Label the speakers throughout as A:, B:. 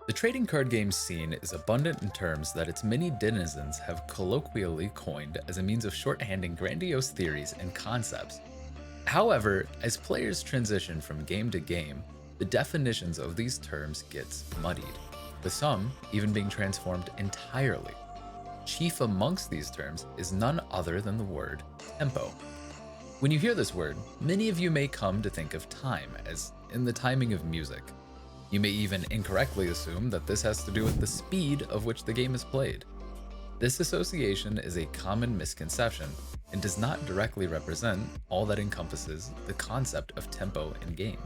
A: The trading card game scene is abundant in terms that its many denizens have colloquially coined as a means of shorthanding grandiose theories and concepts. However, as players transition from game to game, the definitions of these terms gets muddied, with some even being transformed entirely. Chief amongst these terms is none other than the word tempo. When you hear this word, many of you may come to think of time, as in the timing of music. You may even incorrectly assume that this has to do with the speed of which the game is played. This association is a common misconception and does not directly represent all that encompasses the concept of tempo in games.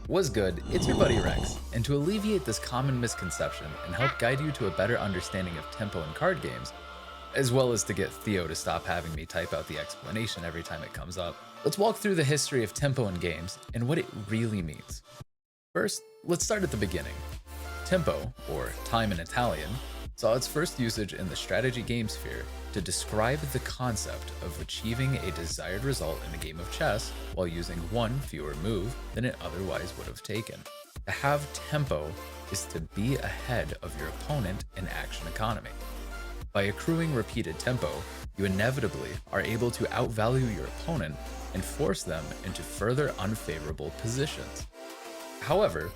A: What's good? It's your buddy Rex, and to alleviate this common misconception and help guide you to a better understanding of tempo in card games, as well as to get Theo to stop having me type out the explanation every time it comes up, let's walk through the history of tempo in games and what it really means. First, let's start at the beginning. Tempo, or time in Italian, saw its first usage in the strategy game sphere to describe the concept of achieving a desired result in a game of chess while using one fewer move than it otherwise would have taken. To have tempo is to be ahead of your opponent in action economy. By accruing repeated tempo, you inevitably are able to outvalue your opponent and force them into further unfavorable positions. However,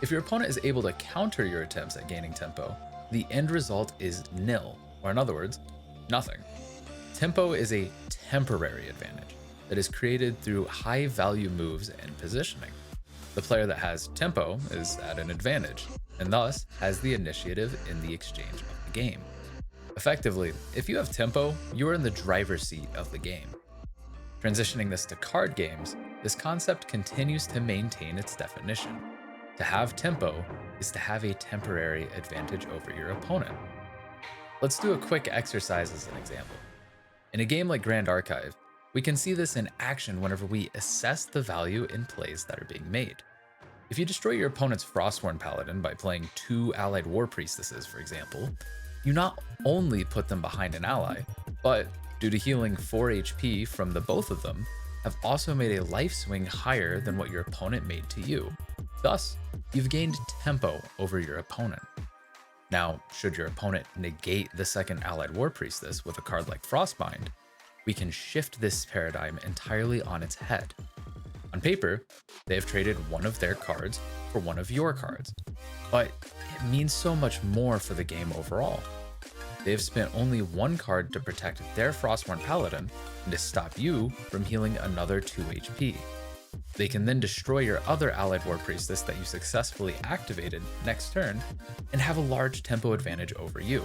A: if your opponent is able to counter your attempts at gaining tempo, the end result is nil, or in other words, nothing. Tempo is a temporary advantage that is created through high value moves and positioning. The player that has tempo is at an advantage, and thus has the initiative in the exchange of the game. Effectively, if you have tempo, you are in the driver's seat of the game. Transitioning this to card games, this concept continues to maintain its definition. To have tempo is to have a temporary advantage over your opponent. Let's do a quick exercise as an example. In a game like Grand Archive, we can see this in action whenever we assess the value in plays that are being made. If you destroy your opponent's Frostborn Paladin by playing 2 allied War Priestesses, for example, you not only put them behind an ally, but due to healing 4 HP from the both of them, have also made a life swing higher than what your opponent made to you. Thus, you've gained tempo over your opponent. Now, should your opponent negate the second allied War Priestess with a card like Frostbind, we can shift this paradigm entirely on its head. On paper, they have traded one of their cards for one of your cards, but it means so much more for the game overall. They have spent only one card to protect their Frostborn Paladin and to stop you from healing another 2 HP. They can then destroy your other allied War Priestess that you successfully activated next turn and have a large tempo advantage over you.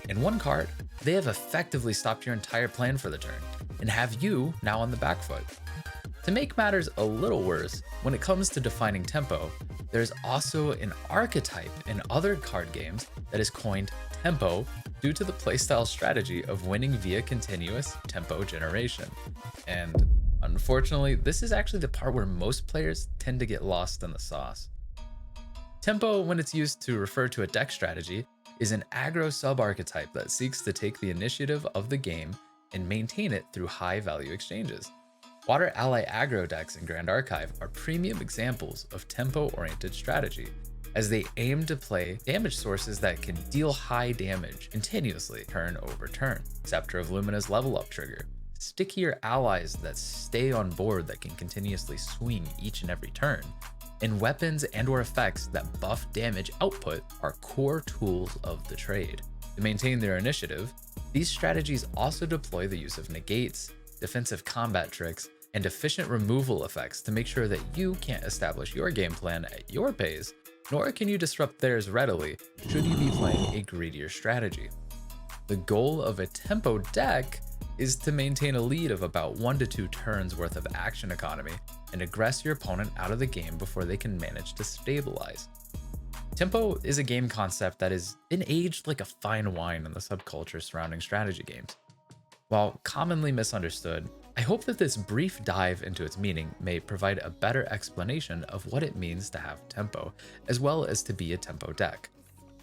A: In one card, they have effectively stopped your entire plan for the turn and have you now on the back foot. To make matters a little worse, when it comes to defining tempo, there's also an archetype in other card games that is coined tempo due to the playstyle strategy of winning via continuous tempo generation. And unfortunately, this is actually the part where most players tend to get lost in the sauce. Tempo, when it's used to refer to a deck strategy, is an aggro sub-archetype that seeks to take the initiative of the game and maintain it through high-value exchanges. Water Ally aggro decks in Grand Archive are premium examples of tempo-oriented strategy, as they aim to play damage sources that can deal high damage continuously turn over turn. Scepter of Lumina's level up trigger, stickier allies that stay on board that can continuously swing each and every turn, and weapons and or effects that buff damage output are core tools of the trade. To maintain their initiative, these strategies also deploy the use of negates, defensive combat tricks, and efficient removal effects to make sure that you can't establish your game plan at your pace, nor can you disrupt theirs readily should you be playing a greedier strategy. The goal of a tempo deck is to maintain a lead of about 1 to 2 turns worth of action economy and aggress your opponent out of the game before they can manage to stabilize. Tempo is a game concept that has been aged like a fine wine in the subculture surrounding strategy games. While commonly misunderstood, I hope that this brief dive into its meaning may provide a better explanation of what it means to have tempo, as well as to be a tempo deck.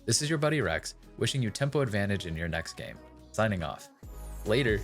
A: This is your buddy Rex, wishing you tempo advantage in your next game. Signing off. Later.